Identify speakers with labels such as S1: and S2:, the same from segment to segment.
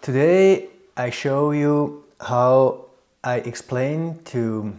S1: Today I show you how I explain to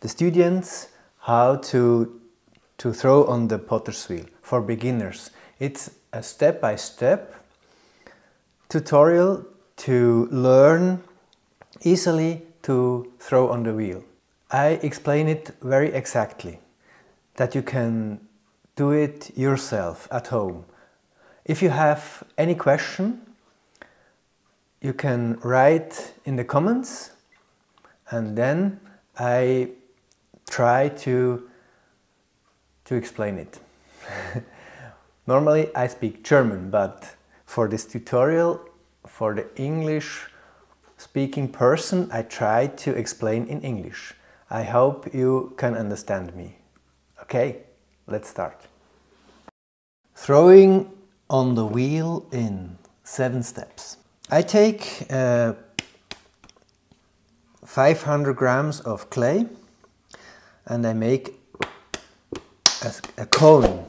S1: the students how to throw on the potter's wheel for beginners. It's a step-by-step tutorial to learn easily to throw on the wheel. I explain it very exactly, that you can do it yourself at home. If you have any question, you can write in the comments and then I try to explain it. Normally I speak German, but for this tutorial, for the English speaking person, I try to explain in English. I hope you can understand me. Okay, let's start. Throwing on the wheel in 7 steps. I take 500 grams of clay and I make a cone,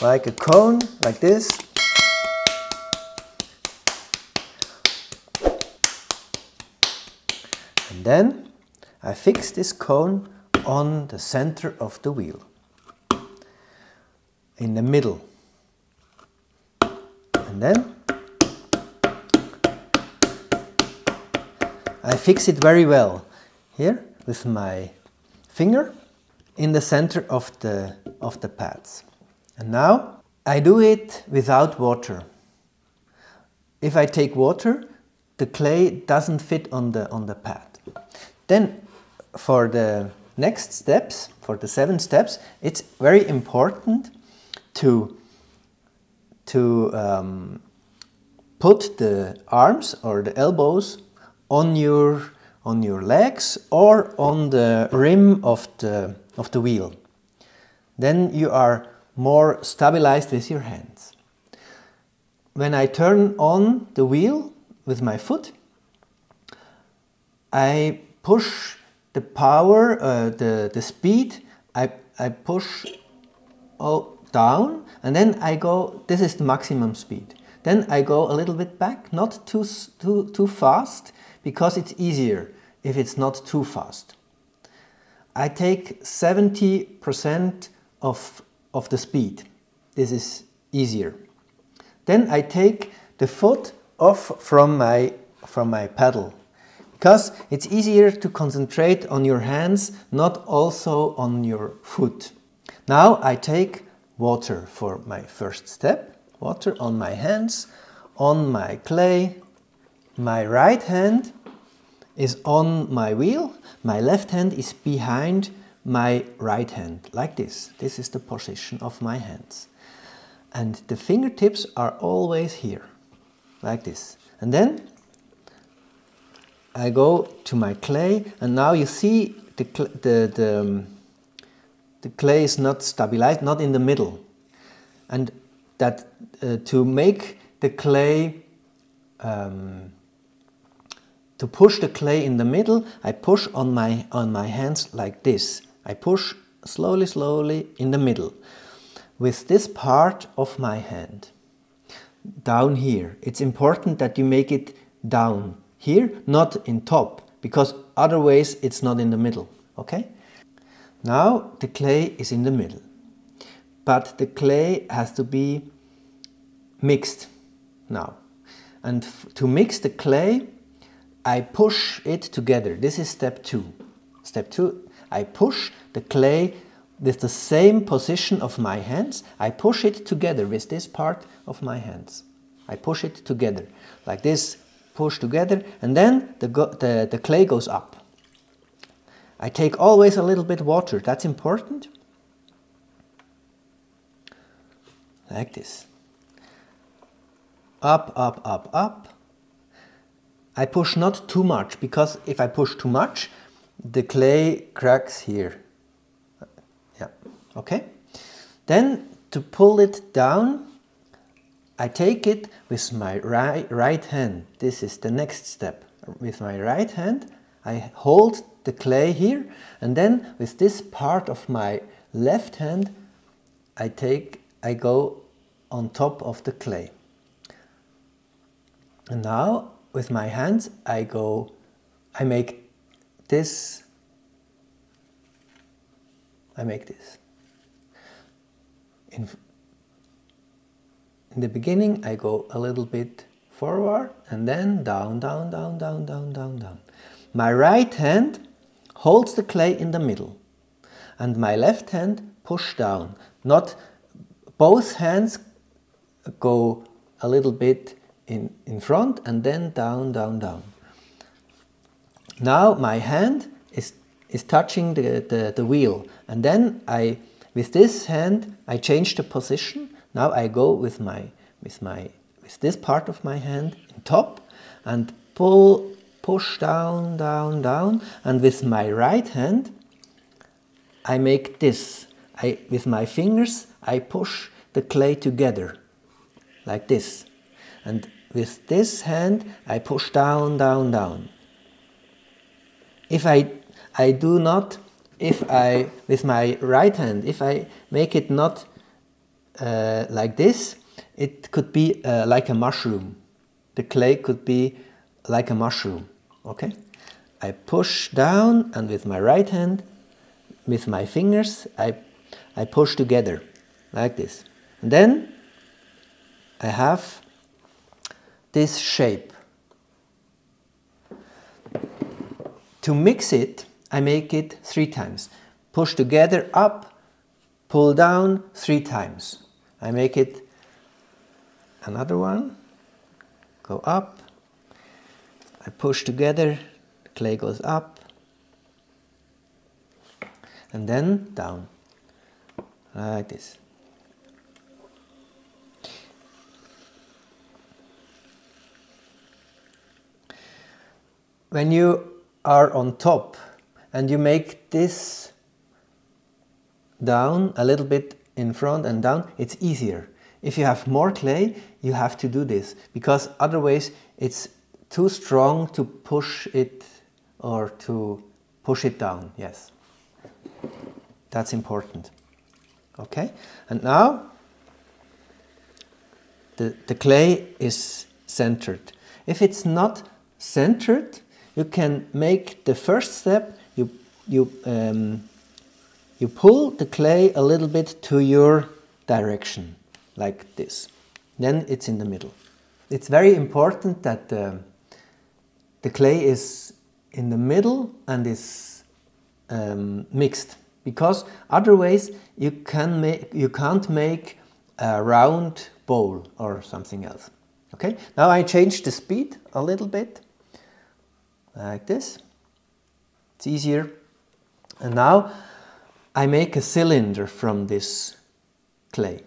S1: like this. And then I fix this cone on the center of the wheel, in the middle. And then I fix it very well here with my finger in the center of the pads. And now I do it without water. If I take water, the clay doesn't fit on the pad. Then for the next steps, for the 7 steps, it's very important to put the arms or the elbows on your legs or on the rim of the wheel. Then you are more stabilized with your hands. When I turn on the wheel with my foot, I push the power, the speed, I push down, and then I go, this is the maximum speed. Then I go a little bit back, not too fast, because it's easier if it's not too fast. I take 70% of the speed. This is easier. Then I take the foot off from my pedal, because it's easier to concentrate on your hands, not also on your foot. Now I take water for my first step, water on my hands, on my clay. My right hand is on my wheel, my left hand is behind my right hand, like this. This is the position of my hands. And the fingertips are always here, like this. And then I go to my clay, and now you see the clay is not stabilized, not in the middle. And that to make the clay, to push the clay in the middle, I push on my hands like this. I push slowly in the middle with this part of my hand. Down here. It's important that you make it down here, not in top, because otherwise it's not in the middle. Okay? Now the clay is in the middle. But the clay has to be mixed now. And to mix the clay, I push it together. This is step 2. Step 2, I push the clay with the same position of my hands. I push it together with this part of my hands. I push it together, like this, push together, and then the clay goes up. I take always a little bit water, that's important. Like this. Up, up, up, up. I push not too much, because if I push too much, the clay cracks here. Yeah, okay. Then to pull it down, I take it with my right hand. This is the next step. With my right hand, I hold the clay here, and then with this part of my left hand, I go on top of the clay. And now with my hands, I make this. In the beginning, I go a little bit forward and then down, down, down, down, down, down, down. My right hand holds the clay in the middle and my left hand push down. Not both hands go a little bit in front and then down, down, down. Now my hand is touching the wheel, and then with this hand I change the position. Now I go with this part of my hand in top and push down, down, down, and with my right hand I make this. With my fingers I push the clay together like this, and with this hand I push down, down, down. With my right hand, if I make it not like this, it could be like a mushroom. The clay could be like a mushroom, okay? I push down, and with my right hand, with my fingers, I push together like this. And then I have this shape. To mix it, I make it 3 times. Push together, up, pull down 3 times. I make it another one, go up, I push together, the clay goes up, and then down, like this. When you are on top and you make this down a little bit in front and down, it's easier. If you have more clay, you have to do this, because otherwise it's too strong to push it or to push it down. Yes, that's important. Okay, and now the clay is centered. If it's not centered, you can make the first step. You pull the clay a little bit to your direction, like this. Then it's in the middle. It's very important that the clay is in the middle and is mixed, because otherwise you can't make a round bowl or something else. Okay. Now I change the speed a little bit, like this. It's easier. And now I make a cylinder from this clay.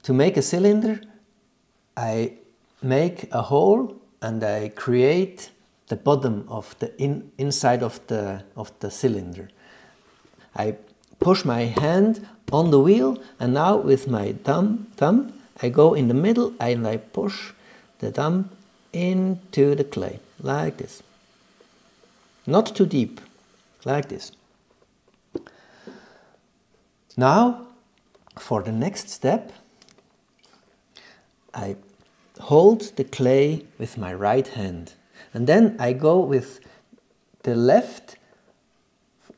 S1: To make a cylinder, I make a hole and I create the bottom of the inside of the cylinder. I push my hand on the wheel, and now with my thumb I go in the middle and I push the thumb into the clay, like this. Not too deep, like this. Now, for the next step, I hold the clay with my right hand, and then I go with the left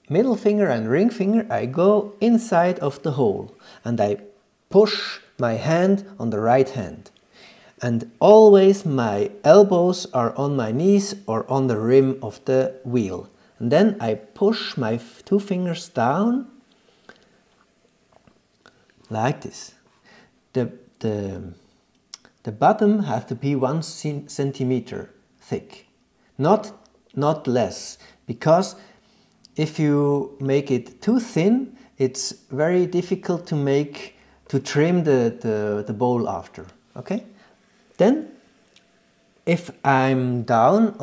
S1: middle finger and ring finger, I go inside of the hole and I push my hand on the right hand. And always my elbows are on my knees or on the rim of the wheel. And then I push my 2 fingers down like this. The bottom has to be 1 centimeter thick, not less, because if you make it too thin, it's very difficult to trim the bowl after. Okay. Then, if I'm down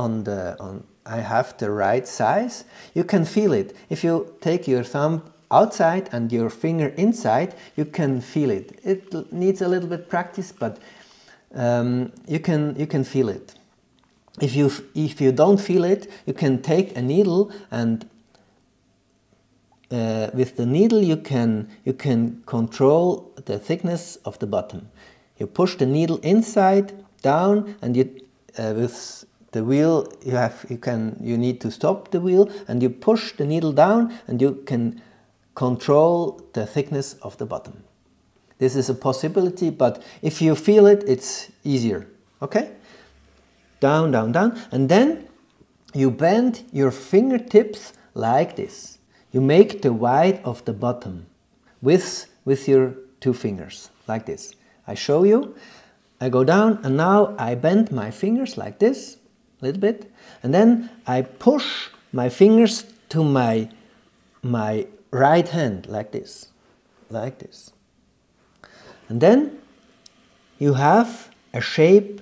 S1: I have the right size, you can feel it. If you take your thumb outside and your finger inside, you can feel it. It needs a little bit practice, but you can feel it. If you don't feel it, you can take a needle, and with the needle you can control the thickness of the bottom. You push the needle inside, down, and with the wheel you need to stop the wheel, and you push the needle down and you can control the thickness of the bottom. This is a possibility, but if you feel it, it's easier. Okay? Down, down, down, and then you bend your fingertips like this. You make the wide of the bottom with your two fingers, like this. I show you. I go down, and now I bend my fingers like this, a little bit, and then I push my fingers to my right hand, like this, like this. And then you have a shape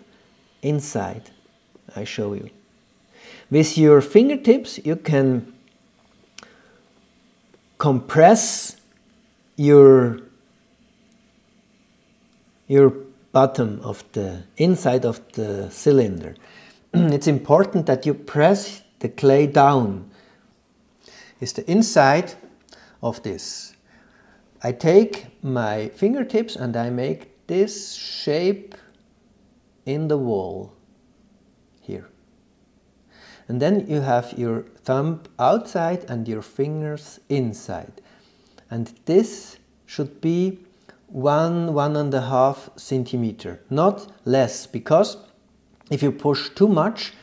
S1: inside. I show you. With your fingertips you can compress your bottom of the inside of the cylinder. It's important that you press the clay down. It's the inside of this. I take my fingertips and I make this shape in the wall here. And then you have your thumb outside and your fingers inside. And this should be 1–1.5 centimeter, not less, because if you push too much,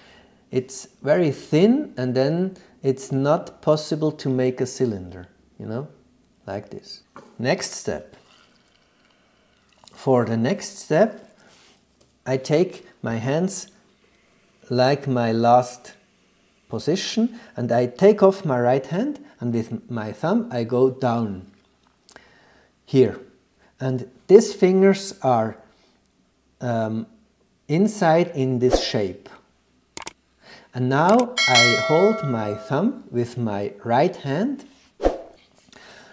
S1: it's very thin and then it's not possible to make a cylinder, you know, like this. Next step. For the next step, I take my hands like my last position and I take off my right hand and with my thumb I go down here. And these fingers are inside in this shape. And now I hold my thumb with my right hand.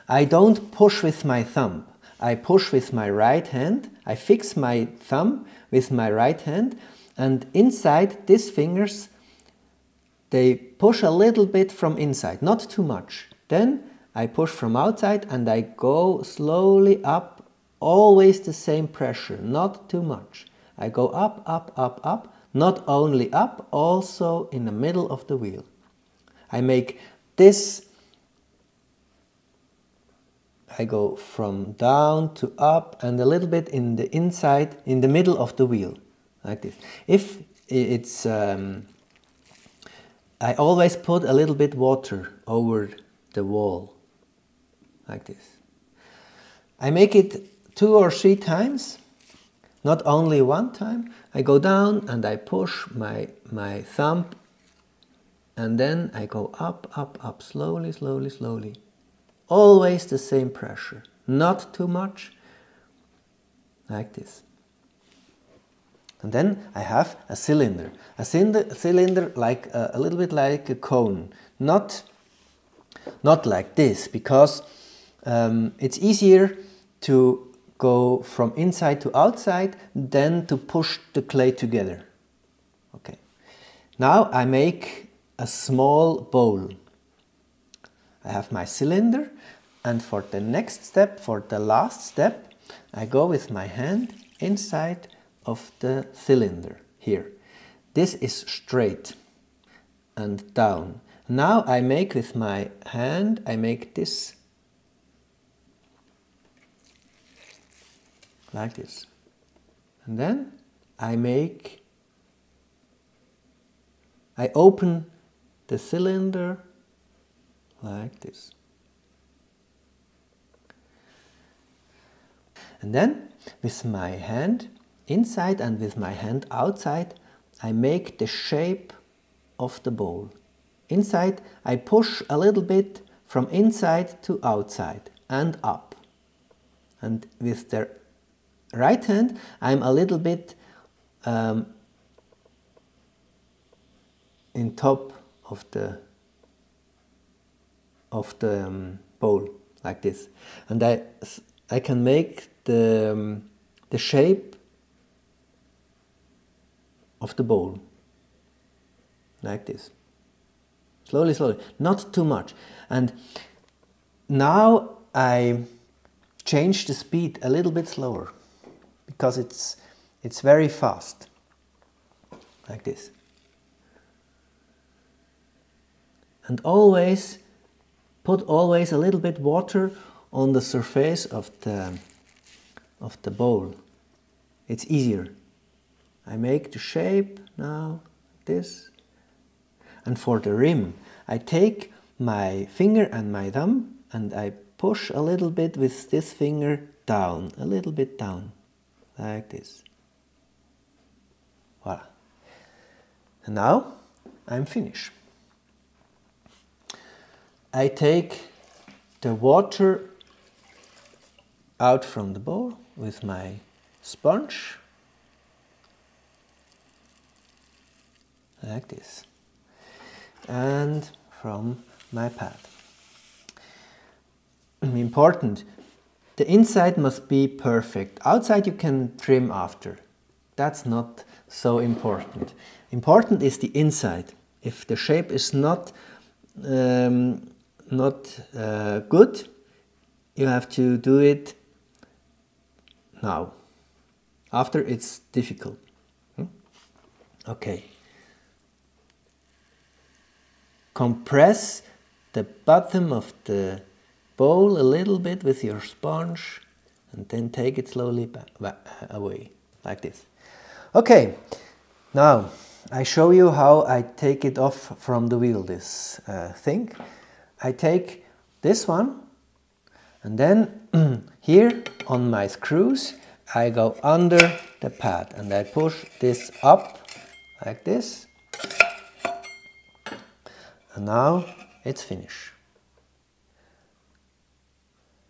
S1: I don't push with my thumb. I push with my right hand. I fix my thumb with my right hand, and inside these fingers they push a little bit from inside, not too much. Then I push from outside and I go slowly up, always the same pressure, not too much. I go up, up, up, up, not only up, also in the middle of the wheel. I make this, I go from down to up and a little bit in the inside, in the middle of the wheel, like this. If it's, I always put a little bit water over the wall, like this. I make it 2 or 3 times, not only one time. I go down and I push my thumb and then I go up, up, up, slowly, slowly, slowly. Always the same pressure, not too much, like this. And then I have a cylinder. A cylinder like a little bit like a cone, not like this, because it's easier to go from inside to outside than to push the clay together. Okay. Now I make a small bowl. I have my cylinder, and for the next step, for the last step, I go with my hand inside of the cylinder here. This is straight and down. Now I make with my hand, I make this like this. And then I open the cylinder like this. And then with my hand inside and with my hand outside, I make the shape of the bowl. Inside I push a little bit from inside to outside and up. And with the right hand I'm a little bit in top of the bowl, like this, and I can make the shape of the bowl, like this, slowly, slowly, not too much. And now I change the speed a little bit slower, because it's very fast. like this. And always put a little bit water on the surface of the bowl. It's easier. I make the shape now, this. And for the rim, I take my finger and my thumb and I push a little bit with this finger down, a little bit down, like this. Voila. And now I'm finished. I take the water out from the bowl with my sponge, like this, and from my pad. Important, the inside must be perfect. Outside you can trim after. That's not so important. Important is the inside. If the shape is not good, you have to do it now. After it's difficult. Okay. Compress the bottom of the bowl a little bit with your sponge and then take it slowly away, like this. Okay, now I show you how I take it off from the wheel, this thing. I take this one and then here on my screws I go under the pad and I push this up like this. And now it's finished.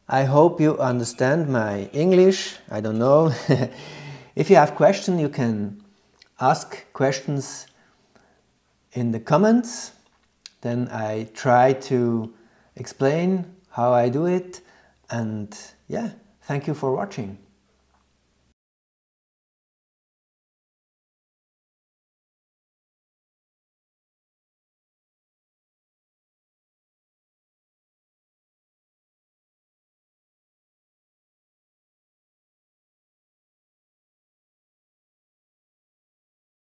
S1: I hope you understand my English. I don't know. If you have questions, you can ask questions in the comments. Then I try to explain how I do it. And yeah, thank you for watching.